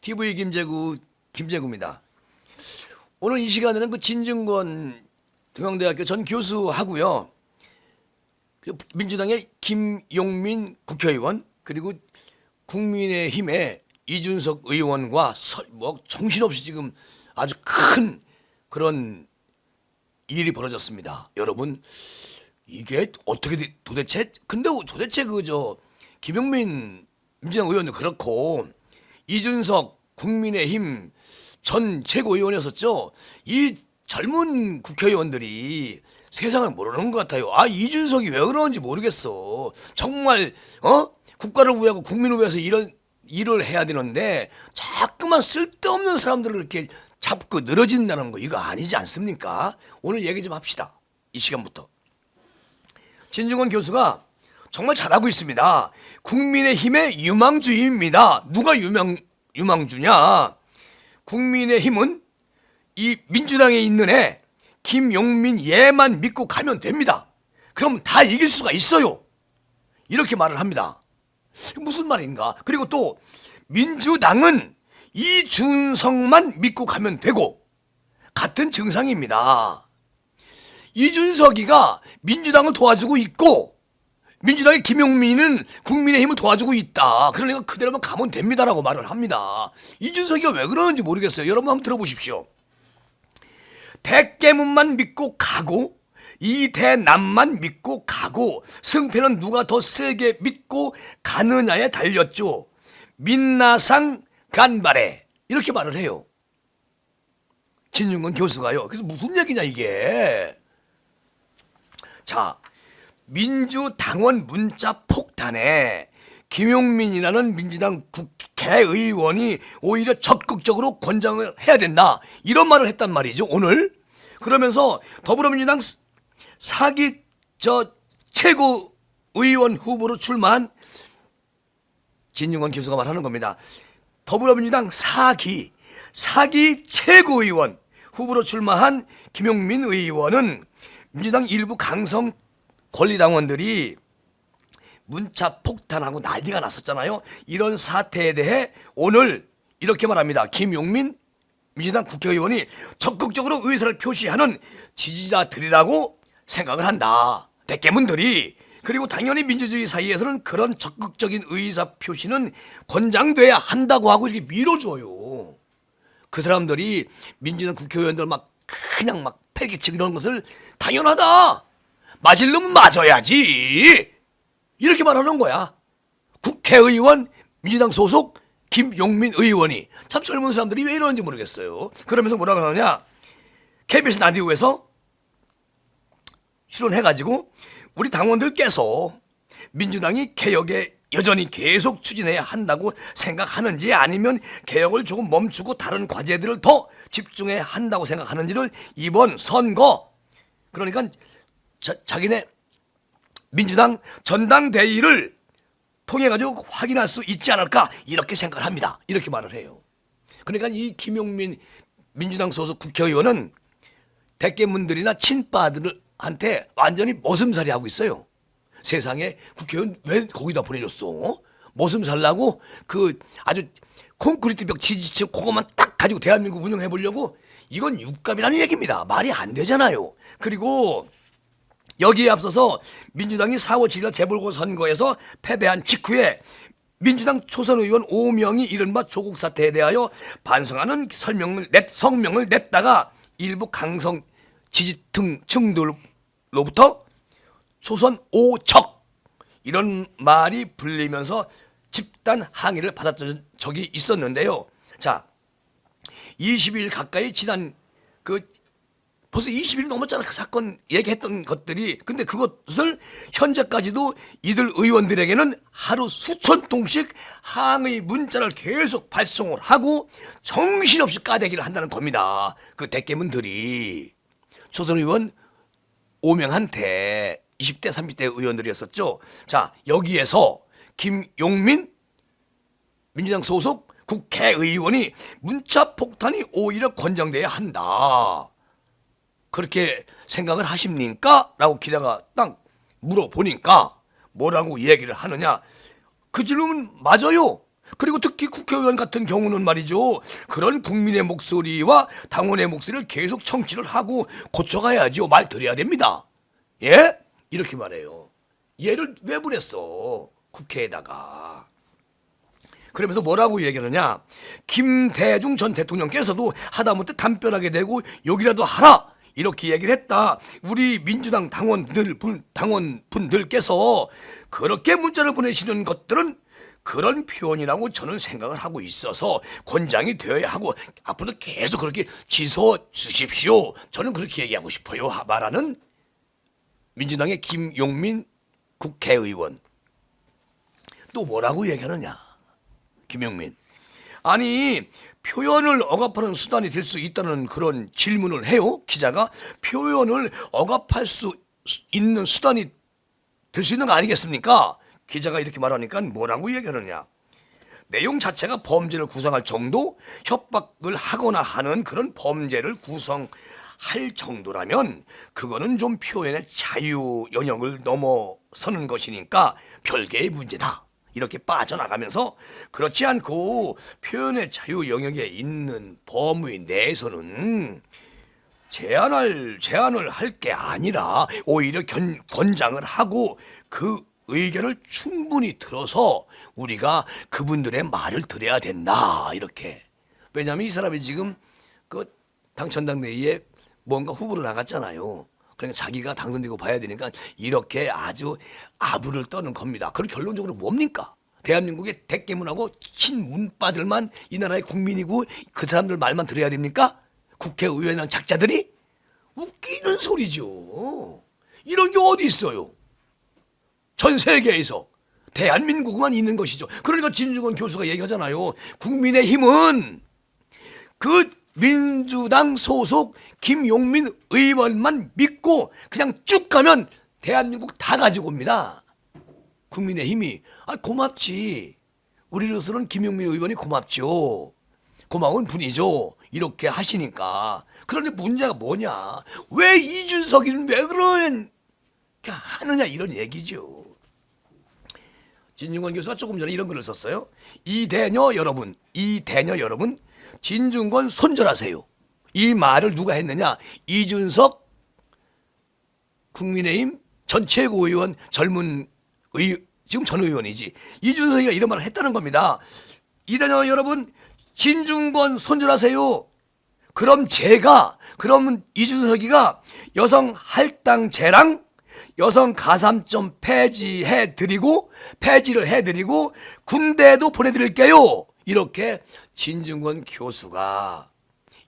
TV 김재구입니다. 오늘 이 시간에는 그 진중권 동양대학교 전 교수하고요, 민주당의 김용민 국회의원, 그리고 국민의힘의 이준석 의원과 정신없이 지금 아주 큰 그런 일이 벌어졌습니다. 여러분, 이게 어떻게 도대체, 근데 도대체 김용민 민주당 의원도 그렇고 이준석 국민의힘 전 최고위원이었었죠. 이 젊은 국회의원들이 세상을 모르는 것 같아요. 이준석이 왜 그러는지 모르겠어. 정말 국가를 위하고 국민을 위해서 이런 일을 해야 되는데 자꾸만 쓸데없는 사람들을 이렇게 잡고 늘어진다는 거, 이거 아니지 않습니까? 오늘 얘기 좀 합시다. 이 시간부터. 진중권 교수가 정말 잘하고 있습니다. 국민의힘의 유망주입니다. 누가 유망주냐? 국민의힘은 이 민주당에 있는 애 김용민 얘만 믿고 가면 됩니다. 그럼 다 이길 수가 있어요. 이렇게 말을 합니다. 무슨 말인가? 그리고 또 민주당은 이준석만 믿고 가면 되고, 같은 증상입니다. 이준석이가 민주당을 도와주고 있고 민주당의 김용민은 국민의힘을 도와주고 있다. 그러니까 그대로만 가면 됩니다라고 말을 합니다. 이준석이가 왜 그러는지 모르겠어요. 여러분 한번 들어보십시오. 대깨문만 믿고 가고 이대남만 믿고 가고 승패는 누가 더 세게 믿고 가느냐에 달렸죠. 민나상 간발에, 이렇게 말을 해요. 진중권 교수가요. 그래서 무슨 얘기냐 이게. 자, 민주당원 문자 폭탄에 김용민이라는 민주당 국회의원이 오히려 적극적으로 권장을 해야 된다, 이런 말을 했단 말이죠 오늘. 그러면서 더불어민주당 사기 최고의원 후보로 출마한 진중권 교수가 말하는 겁니다. 더불어민주당 사기 최고의원 후보로 출마한 김용민 의원은 민주당 일부 강성 권리당원들이 문자 폭탄하고 난리가 났었잖아요. 이런 사태에 대해 오늘 이렇게 말합니다. 김용민 민주당 국회의원이 적극적으로 의사를 표시하는 지지자들이라고 생각을 한다. 대깨문들이. 그리고 당연히 민주주의 사이에서는 그런 적극적인 의사 표시는 권장돼야 한다고 하고 이렇게 밀어줘요. 그 사람들이 민주당 국회의원들 그냥 패기치고 이런 것을 당연하다, 맞을 놈은 맞아야지, 이렇게 말하는 거야. 국회의원 민주당 소속 김용민 의원이. 참 젊은 사람들이 왜 이러는지 모르겠어요. 그러면서 뭐라고 하느냐, KBS 라디오에서 출연해가지고 우리 당원들께서 민주당이 개혁에 여전히 계속 추진해야 한다고 생각하는지, 아니면 개혁을 조금 멈추고 다른 과제들을 더 집중해야 한다고 생각하는지를 이번 선거, 그러니까 자기네 민주당 전당대회를 통해 가지고 확인할 수 있지 않을까, 이렇게 생각을 합니다. 이렇게 말을 해요. 그러니까 이 김용민 민주당 소속 국회의원은 대깨문들이나 친빠들한테 완전히 머슴살이 하고 있어요. 세상에 국회의원 왜 거기다 보내줬어? 머슴 살라고 아주 콘크리트 벽 지지층 그것만 딱 가지고 대한민국 운영해 보려고? 이건 육감이라는 얘기입니다. 말이 안 되잖아요. 그리고 여기에 앞서서 민주당이 4월 7일 재보궐선거에서 패배한 직후에 민주당 초선 의원 5명이 이른바 조국 사태에 대하여 반성하는 성명을 냈다가 일부 강성 지지층들로부터 초선 5척 이런 말이 불리면서 집단 항의를 받았던 적이 있었는데요. 자, 20일 가까이 지난 벌써 20일 넘었잖아. 그 사건 얘기했던 것들이. 근데 그것을 현재까지도 이들 의원들에게는 하루 수천 통씩 항의 문자를 계속 발송을 하고 정신없이 까대기를 한다는 겁니다. 그 대깨문들이. 초선 의원 5명한테 20대 30대 의원들이었었죠. 자, 여기에서 김용민 민주당 소속 국회의원이 문자 폭탄이 오히려 권장돼야 한다, 그렇게 생각을 하십니까? 라고 기자가 딱 물어보니까 뭐라고 얘기를 하느냐. 그 질문 맞아요. 그리고 특히 국회의원 같은 경우는 말이죠. 그런 국민의 목소리와 당원의 목소리를 계속 청취를 하고 고쳐가야죠. 말 드려야 됩니다. 예? 이렇게 말해요. 얘를 왜 보냈어? 국회에다가. 그러면서 뭐라고 얘기하느냐. 김대중 전 대통령께서도 하다못해 담벼락에 대고 욕이라도 하라. 이렇게 얘기를 했다. 우리 민주당 당원분들께서 그렇게 문자를 보내시는 것들은 그런 표현이라고 저는 생각을 하고 있어서 권장이 되어야 하고 앞으로도 계속 그렇게 지소 주십시오. 저는 그렇게 얘기하고 싶어요. 말하는 민주당의 김용민 국회의원. 또 뭐라고 얘기하느냐. 김용민. 아니 표현을 억압하는 수단이 될 수 있다는 그런 질문을 해요. 기자가. 표현을 억압할 수 있는 수단이 될 수 있는 거 아니겠습니까? 기자가 이렇게 말하니까 뭐라고 얘기하느냐. 내용 자체가 범죄를 구성할 정도, 협박을 하거나 하는 그런 범죄를 구성할 정도라면 그거는 좀 표현의 자유 영역을 넘어서는 것이니까 별개의 문제다. 이렇게 빠져나가면서 그렇지 않고 표현의 자유 영역에 있는 범위 내에서는 제한을 할 게 아니라 오히려 권장을 하고 그 의견을 충분히 들어서 우리가 그분들의 말을 들어야 된다. 이렇게. 왜냐하면 이 사람이 지금 그 당천당내에 뭔가 후보로 나갔잖아요. 그러니까 자기가 당선되고 봐야 되니까 이렇게 아주 아부를 떠는 겁니다. 그럼 결론적으로 뭡니까? 대한민국의 대깨문하고 친문파들만 이 나라의 국민이고 그 사람들 말만 들어야 됩니까? 국회의원이랑 작자들이? 웃기는 소리죠. 이런 게 어디 있어요? 전 세계에서 대한민국만 있는 것이죠. 그러니까 진중권 교수가 얘기하잖아요. 국민의힘은 그 민주당 소속 김용민 의원만 믿고 그냥 쭉 가면 대한민국 다 가지고 옵니다. 국민의힘이. 고맙지. 우리로서는 김용민 의원이 고맙죠. 고마운 분이죠. 이렇게 하시니까. 그런데 문제가 뭐냐. 왜 이준석이는 왜 그런 하느냐 이런 얘기죠. 진중권 교수가 조금 전에 이런 글을 썼어요. 이대녀 여러분, 진중권 손절하세요. 이 말을 누가 했느냐. 이준석 국민의힘 전 최고위원 지금 전 의원이지. 이준석이가 이런 말을 했다는 겁니다. 이대녀 여러분, 진중권 손절하세요. 그럼 이준석이가 여성 할당제랑 여성 가산점 폐지를 해드리고 군대도 보내드릴게요. 이렇게 진중권 교수가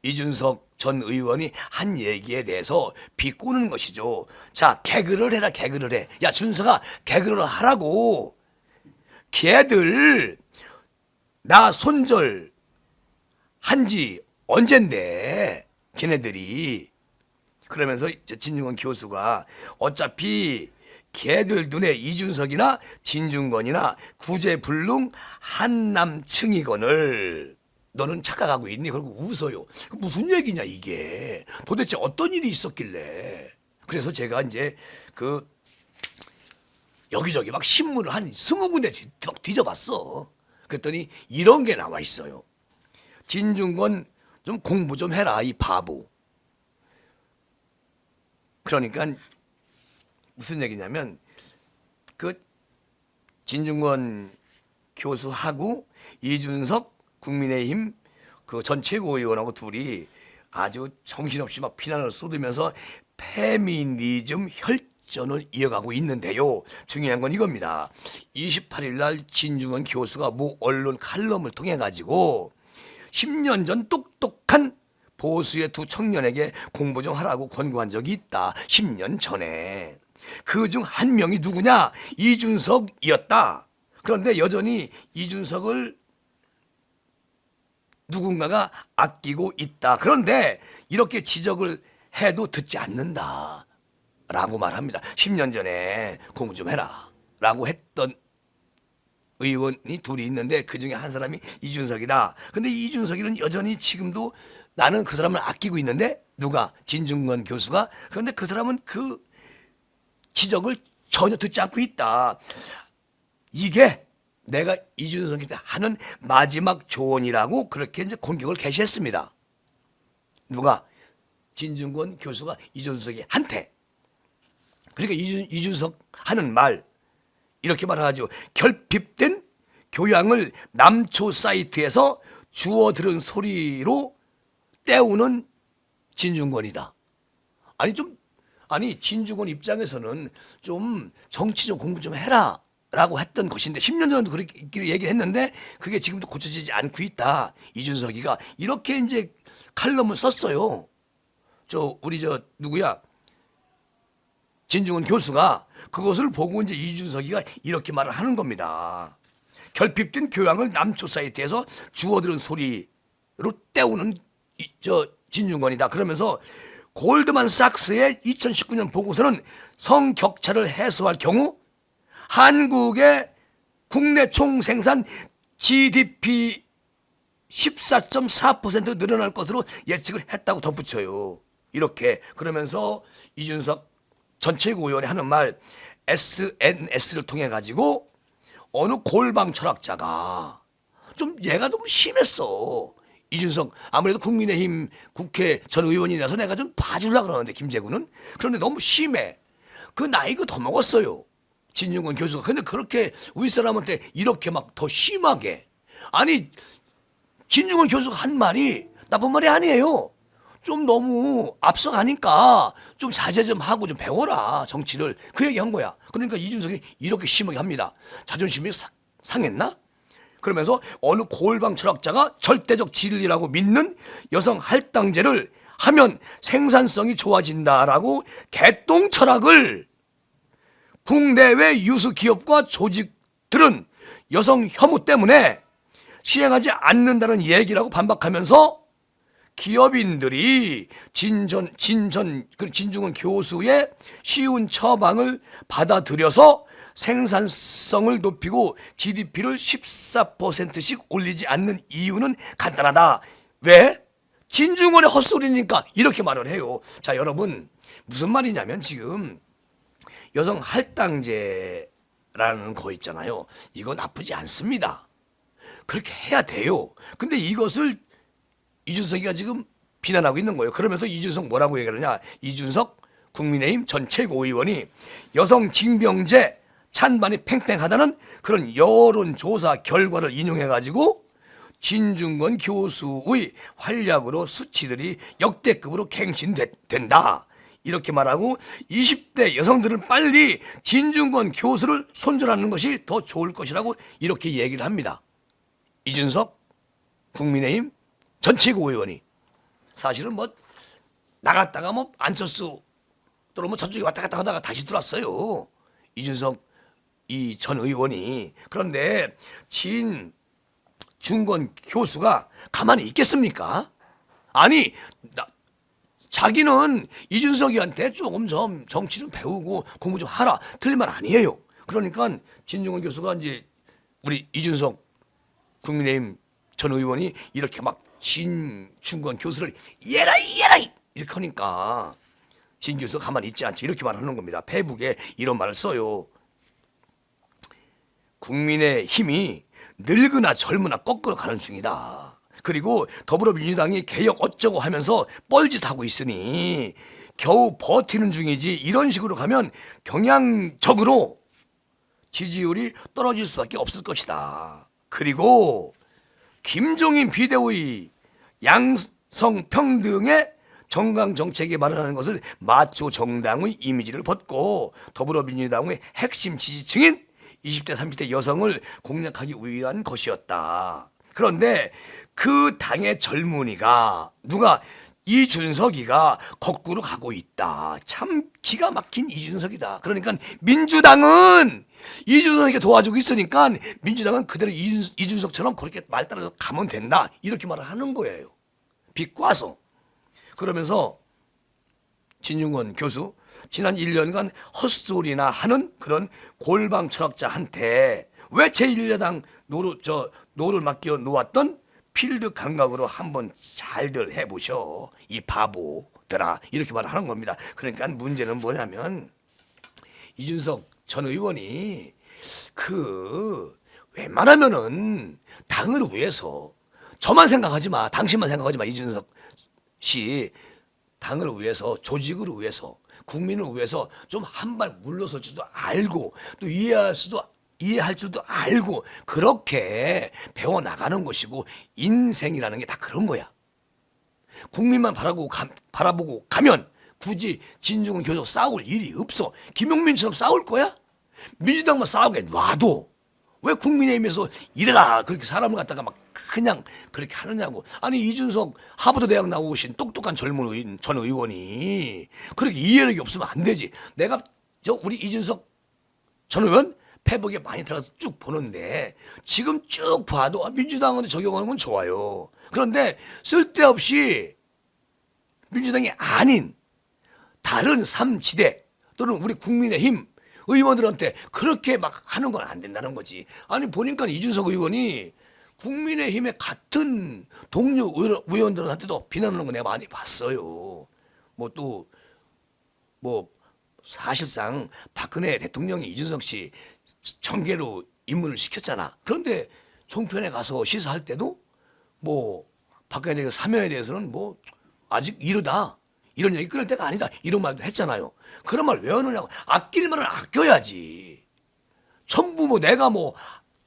이준석 전 의원이 한 얘기에 대해서 비꼬는 것이죠. 자, 개그를 해라. 야, 준석아, 개그를 하라고. 걔들 나 손절 한지 언젠데 걔네들이. 그러면서 진중권 교수가 어차피 걔들 눈에 이준석이나 진중권이나 구제불능 한남층이건을 너는 착각하고 있니? 그러고 웃어요. 무슨 얘기냐 이게. 도대체 어떤 일이 있었길래. 그래서 제가 이제 그 여기저기 막 신문을 한 20군데 뒤져봤어. 그랬더니 이런 게 나와 있어요. 진중권 좀 공부 좀 해라 이 바보. 그러니까 무슨 얘기냐면 그 진중권 교수하고 이준석 국민의힘 그 전 최고위원하고 둘이 아주 정신없이 막 비난을 쏟으면서 페미니즘 혈전을 이어가고 있는데요. 중요한 건 이겁니다. 28일 날 진중권 교수가 모 언론 칼럼을 통해 가지고 10년 전 똑똑한 보수의 두 청년에게 공부 좀 하라고 권고한 적이 있다. 10년 전에. 그 중 한 명이 누구냐? 이준석이었다. 그런데 여전히 이준석을 누군가가 아끼고 있다. 그런데 이렇게 지적을 해도 듣지 않는다. 라고 말합니다. 10년 전에 공부 좀 해라. 라고 했던 의원이 둘이 있는데 그중에 한 사람이 이준석이다. 근데 이준석이는 여전히 지금도 나는 그 사람을 아끼고 있는데 누가? 진중권 교수가. 그런데 그 사람은 그 지적을 전혀 듣지 않고 있다. 이게 내가 이준석한테 하는 마지막 조언이라고 그렇게 이제 공격을 개시했습니다. 누가? 진중권 교수가 이준석이 한테. 그러니까 이준석 하는 말 이렇게 말하죠. 결핍된 교양을 남초 사이트에서 주워 들은 소리로 때우는 진중권이다. 아니 진중권 입장에서는 좀 정치 좀 공부 좀 해라 라고 했던 것인데 10년 전에도 그렇게 얘기했는데 그게 지금도 고쳐지지 않고 있다. 이준석이가 이렇게 이제 칼럼을 썼어요. 우리 누구야? 진중권 교수가 그것을 보고 이제 이준석이가 이렇게 말을 하는 겁니다. 결핍된 교양을 남초 사이트에서 주워들은 소리로 때우는 진중권이다. 그러면서 골드만삭스의 2019년 보고서는 성격차를 해소할 경우 한국의 국내 총생산 GDP 14.4% 늘어날 것으로 예측을 했다고 덧붙여요. 이렇게 그러면서 이준석 전 최고위원이 하는 말 SNS를 통해 가지고 어느 골방 철학자가 좀 얘가 너무 심했어. 이준석 아무래도 국민의힘 국회 전 의원이라서 내가 좀 봐주려고 그러는데 김재구는 그런데 너무 심해. 그 나이가 더 먹었어요. 진중권 교수가. 근데 그렇게 우리 사람한테 이렇게 막 더 심하게. 아니 진중권 교수가 한 말이 나쁜 말이 아니에요. 좀 너무 앞서가니까 좀 자제 좀 하고 좀 배워라 정치를. 그 얘기한 거야. 그러니까 이준석이 이렇게 심하게 합니다. 자존심이 상했나? 그러면서 어느 골방 철학자가 절대적 진리라고 믿는 여성 할당제를 하면 생산성이 좋아진다라고 개똥 철학을 국내외 유수 기업과 조직들은 여성 혐오 때문에 시행하지 않는다는 얘기라고 반박하면서 기업인들이 진중권 교수의 쉬운 처방을 받아들여서 생산성을 높이고 GDP를 14%씩 올리지 않는 이유는 간단하다. 왜? 진중권의 헛소리니까 이렇게 말을 해요. 자, 여러분 무슨 말이냐면 지금 여성 할당제라는 거 있잖아요. 이거 나쁘지 않습니다. 그렇게 해야 돼요. 근데 이것을 이준석이가 지금 비난하고 있는 거예요. 그러면서 이준석 뭐라고 얘기하느냐. 이준석 국민의힘 전 최고위원이 여성 징병제 찬반이 팽팽하다는 그런 여론조사 결과를 인용해가지고 진중권 교수의 활약으로 수치들이 역대급으로 갱신된다. 이렇게 말하고 20대 여성들은 빨리 진중권 교수를 손절하는 것이 더 좋을 것이라고 이렇게 얘기를 합니다. 이준석 국민의힘 전 최고위원이. 사실은 뭐 나갔다가 뭐 안철수 또는 뭐 저쪽에 왔다 갔다 하다가 다시 들어왔어요. 이준석 이 전 의원이. 그런데 진중권 교수가 가만히 있겠습니까? 아니 자기는 이준석이한테 조금 좀 정치 좀 배우고 공부 좀 하라. 틀린 말 아니에요. 그러니까 진중권 교수가 이제 우리 이준석 국민의힘 전 의원이 이렇게 막 진중권 교수를 얘라 이렇게 하니까 진 교수가 가만히 있지 않죠. 이렇게 말하는 겁니다. 페이북에 이런 말을 써요. 국민의힘이 늙으나 젊으나 거꾸로 가는 중이다. 그리고 더불어민주당이 개혁 어쩌고 하면서 뻘짓하고 있으니 겨우 버티는 중이지 이런 식으로 가면 경향적으로 지지율이 떨어질 수밖에 없을 것이다. 그리고 김종인 비대위 양성평등의 정강정책에 마련하는 것은 마초 정당의 이미지를 벗고 더불어민주당의 핵심 지지층인 20대 30대 여성을 공략하기 위한 것이었다. 그런데 그 당의 젊은이가 누가 이준석이가 거꾸로 가고 있다. 참 기가 막힌 이준석이다. 그러니까 민주당은 이준석에게 도와주고 있으니까 민주당은 그대로 이준석처럼 그렇게 말 따라서 가면 된다. 이렇게 말을 하는 거예요. 비꼬아서. 그러면서 진중권 교수 지난 1년간 헛소리나 하는 그런 골방 철학자한테 왜 제1야당 노를 맡겨 놓았던 필드 감각으로 한번 잘들 해보셔. 이 바보들아. 이렇게 말을 하는 겁니다. 그러니까 문제는 뭐냐면 이준석 전 의원이 그 웬만하면은 당을 위해서 저만 생각하지 마, 당신만 생각하지 마. 이준석 씨, 당을 위해서, 조직을 위해서, 국민을 위해서 좀 한 발 물러설 줄도 알고 또 이해할 줄도 알고 그렇게 배워 나가는 것이고, 인생이라는 게 다 그런 거야. 국민만 바라보고 가면 굳이 진중은 교수 싸울 일이 없어. 김용민처럼 싸울 거야? 민주당만 싸우게 놔도 왜 국민의힘에서 이래라 그렇게 사람을 갖다가 막 그냥 그렇게 하느냐고. 아니, 이준석 하버드 대학 나오신 똑똑한 젊은 전 의원이 그렇게 이해력이 없으면 안 되지. 내가 우리 이준석 전 의원 페북에 많이 들어가서 쭉 보는데 지금 쭉 봐도 민주당한테 적용하는 건 좋아요. 그런데 쓸데없이 민주당이 아닌 다른 3지대 또는 우리 국민의힘 의원들한테 그렇게 막 하는 건 안 된다는 거지. 아니, 보니까 이준석 의원이 국민의힘의 같은 동료 의원들한테도 비난하는 거 내가 많이 봤어요. 뭐 사실상 박근혜 대통령이 이준석 씨 정계로 입문을 시켰잖아. 그런데 종편에 가서 시사할 때도 뭐 박근혜 대통령 사면에 대해서는 뭐 아직 이르다, 이런 얘기 끊을 때가 아니다, 이런 말도 했잖아요. 그런 말 왜 하느냐고. 아낄 말은 아껴야지. 전부 내가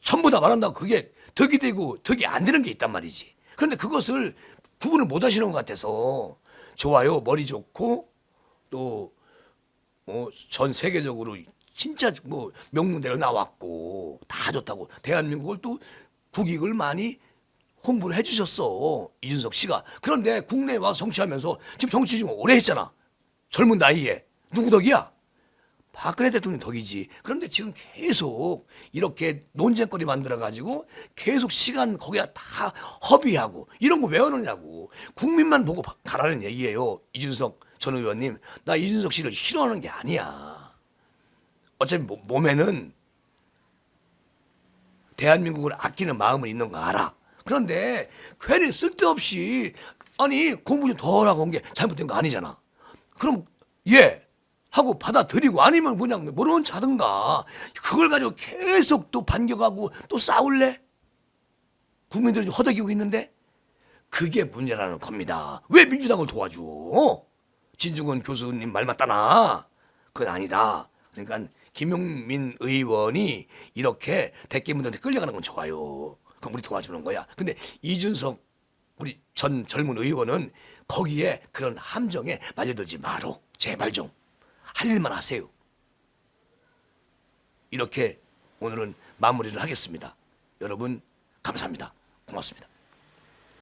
전부 다 말한다고 그게 덕이 되고 덕이 안 되는 게 있단 말이지. 그런데 그것을 구분을 못 하시는 것 같아서 좋아요, 머리 좋고 또 전 세계적으로 진짜 명문대를 나왔고 다 좋다고 대한민국을 또 국익을 많이 홍보를 해주셨어, 이준석 씨가. 그런데 국내에 와서 정치하면서 지금 정치 좀 오래 했잖아. 젊은 나이에. 누구 덕이야? 박근혜 대통령 덕이지. 그런데 지금 계속 이렇게 논쟁거리 만들어가지고 계속 시간 거기다 다 허비하고 이런 거 왜 하느냐고. 국민만 보고 가라는 얘기예요, 이준석 전 의원님. 나 이준석 씨를 싫어하는 게 아니야. 어차피 몸에는 대한민국을 아끼는 마음은 있는 거 알아. 그런데 괜히 쓸데없이 아니 공부 좀 더 하라고 한 게 잘못된 거 아니잖아. 그럼 예 하고 받아들이고 아니면 그냥 모르는 자든가. 그걸 가지고 계속 또 반격하고 또 싸울래? 국민들이 허덕이고 있는데 그게 문제라는 겁니다. 왜 민주당을 도와줘? 진중권 교수님 말 맞다나? 그건 아니다. 그러니까 김용민 의원이 이렇게 대깨문들한테 끌려가는 건 좋아요. 그럼 우리 도와주는 거야. 근데 이준석 우리 전 젊은 의원은 거기에 그런 함정에 말려들지 마로. 제발 좀 할 일만 하세요. 이렇게 오늘은 마무리를 하겠습니다. 여러분 감사합니다. 고맙습니다.